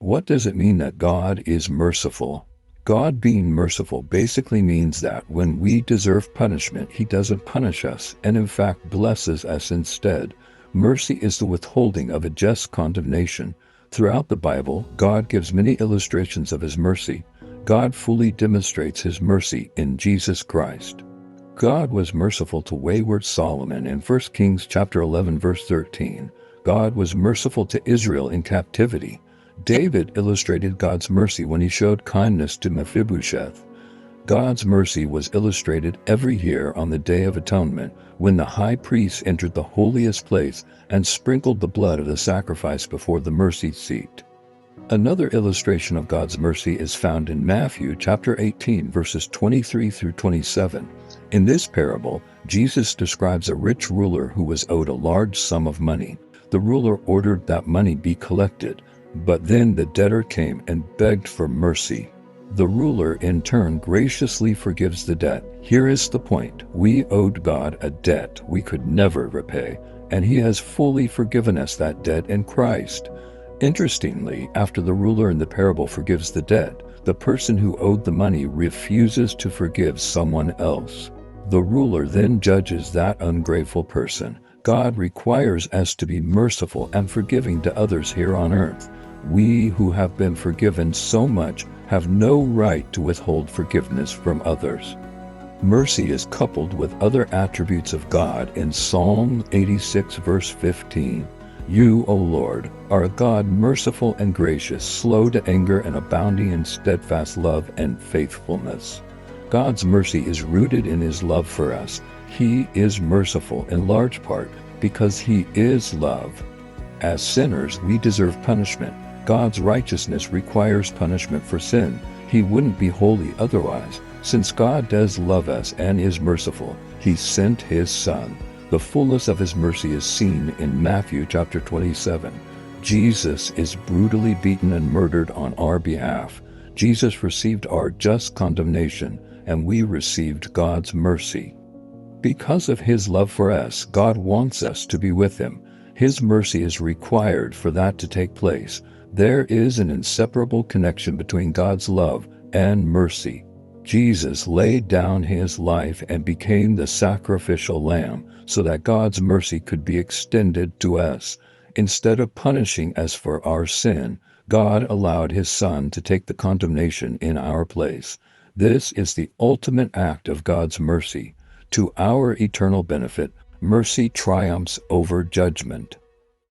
What does it mean that God is merciful? God being merciful basically means that when we deserve punishment, He doesn't punish us and in fact blesses us instead. Mercy is the withholding of a just condemnation. Throughout the Bible, God gives many illustrations of His mercy. God fully demonstrates His mercy in Jesus Christ. God was merciful to wayward Solomon in 1 Kings chapter 11 verse 13. God was merciful to Israel in captivity. David illustrated God's mercy when he showed kindness to Mephibosheth. God's mercy was illustrated every year on the Day of Atonement when the high priest entered the holiest place and sprinkled the blood of the sacrifice before the mercy seat. Another illustration of God's mercy is found in Matthew chapter 18 verses 23 through 27. In this parable, Jesus describes a rich ruler who was owed a large sum of money. The ruler ordered that money be collected, but then the debtor came and begged for mercy. The ruler in turn graciously forgives the debt. Here is the point. We owed God a debt we could never repay, and He has fully forgiven us that debt in Christ. Interestingly, after the ruler in the parable forgives the debt, the person who owed the money refuses to forgive someone else. The ruler then judges that ungrateful person. God requires us to be merciful and forgiving to others here on earth. We who have been forgiven so much have no right to withhold forgiveness from others. Mercy is coupled with other attributes of God in Psalm 86 verse 15. You, O Lord, are a God merciful and gracious, slow to anger and abounding in steadfast love and faithfulness. God's mercy is rooted in His love for us. He is merciful in large part because He is love. As sinners, we deserve punishment. God's righteousness requires punishment for sin. He wouldn't be holy otherwise. Since God does love us and is merciful, He sent His Son. The fullness of His mercy is seen in Matthew chapter 27. Jesus is brutally beaten and murdered on our behalf. Jesus received our just condemnation, and we received God's mercy. Because of His love for us, God wants us to be with Him. His mercy is required for that to take place. There is an inseparable connection between God's love and mercy. Jesus laid down His life and became the sacrificial lamb so that God's mercy could be extended to us. Instead of punishing us for our sin, God allowed His Son to take the condemnation in our place. This is the ultimate act of God's mercy. To our eternal benefit, mercy triumphs over judgment.